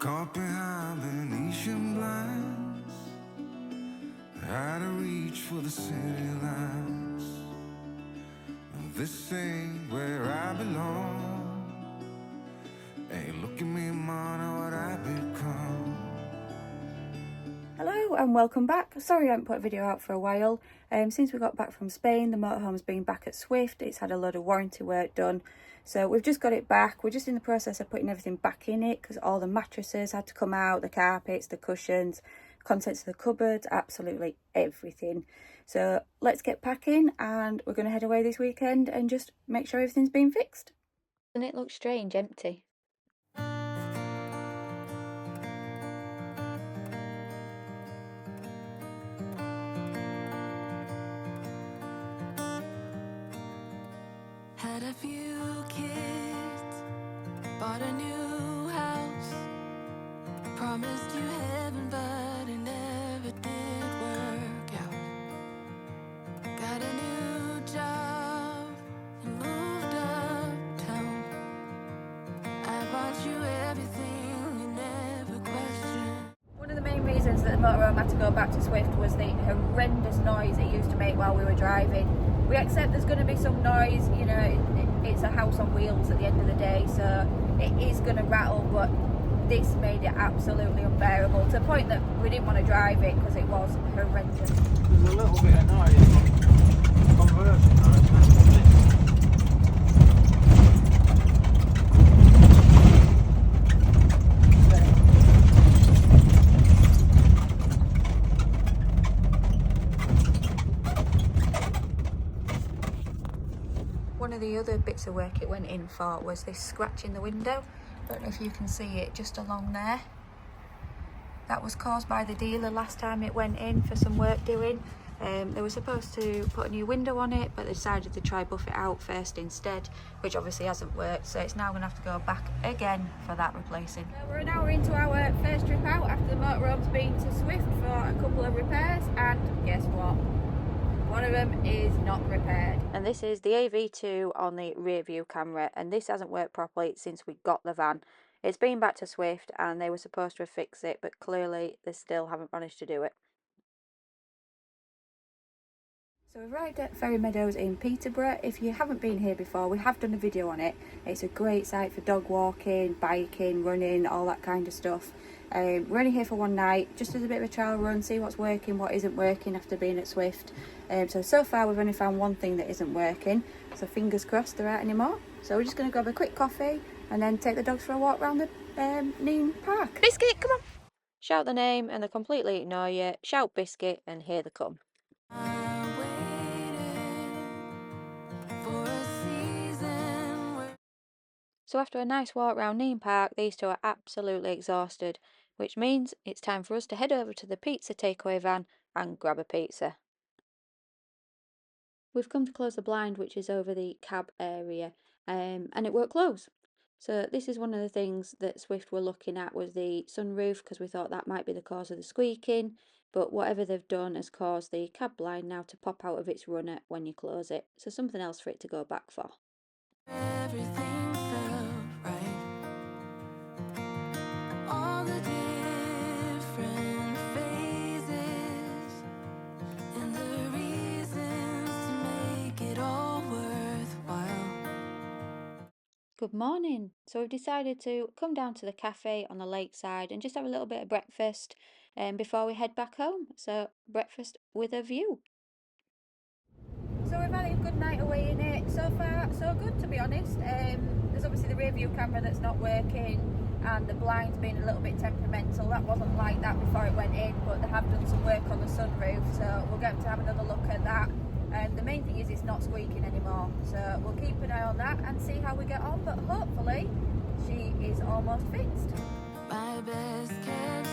Caught behind Venetian blinds, out of reach for the city lights. This ain't where I belong. Hey, look at me, man, what I become. Hello and welcome back. Sorry I haven't put a video out for a while. Since we got back from Spain, the motorhome's been back at Swift. It's had a lot of warranty work done. So we've just got it back. We're just in the process of putting everything back in it because all the mattresses had to come out, the carpets, the cushions, contents of the cupboards, absolutely everything. So let's get packing and we're going to head away this weekend and just make sure everything's been fixed. Doesn't it look strange, empty? Had a few kids, bought a new house, promised you heaven, but it never did work out. Got a new job and moved uptown. I bought you everything you never questioned. One of the main reasons that the motorhome had to go back to Swift was the horrendous noise it used to make while we were driving. We accept there's going to be some noise, you know, it's a house on wheels at the end of the day, so it is going to rattle, but this made it absolutely unbearable to the point that we didn't want to drive it because it was horrendous. There's a little bit of noise, but conversing noise, that's what it is. One of the other bits of work it went in for was this scratch in the window. I don't know if you can see it just along there. That was caused by the dealer last time it went in for some work doing. They were supposed to put a new window on it, but they decided to try buff it out first instead, which obviously hasn't worked, so it's now going to have to go back again for that replacing. We're an hour into our first trip out after the motorhome's been to Swift for a couple of repairs, and guess what? One of them is not repaired. And this is the AV2 on the rear view camera, and this hasn't worked properly since we got the van. It's been back to Swift and they were supposed to fix it, but clearly they still haven't managed to do it. So we've arrived at Ferry Meadows in Peterborough. If you haven't been here before, we have done a video on it. It's a great site for dog walking, biking, running, all that kind of stuff. We're only here for one night, just as a bit of a trial run, see what's working, what isn't working after being at Swift. So far we've only found one thing that isn't working, so fingers crossed there aren't any more. So we're just going to grab a quick coffee and then take the dogs for a walk around the Neem Park. Biscuit, come on! Shout the name and they completely ignore you. Shout Biscuit and here they come. So after a nice walk around Neem Park, these two are absolutely exhausted, which means it's time for us to head over to the pizza takeaway van and grab a pizza. We've come to close the blind, which is over the cab area, and it won't close. So this is one of the things that Swift were looking at, was the sunroof, because we thought that might be the cause of the squeaking, but whatever they've done has caused the cab blind now to pop out of its runner when you close it. So something else for it to go back for. Everything felt right. All the different phases and the reasons to make it all worthwhile. Good morning. So we've decided to come down to the cafe on the lakeside and just have a little bit of breakfast before we head back home. So breakfast with a view. So we've had a good night away in it. So far, so good, to be honest. There's obviously the rear view camera that's not working, and the blind's been a little bit temperamental. That wasn't like that before it went in, but they have done some work on the sunroof, so we'll get to have another look at that. And the main thing is it's not squeaking anymore, so we'll keep an eye on that and see how we get on. But hopefully, she is almost fixed. My best kept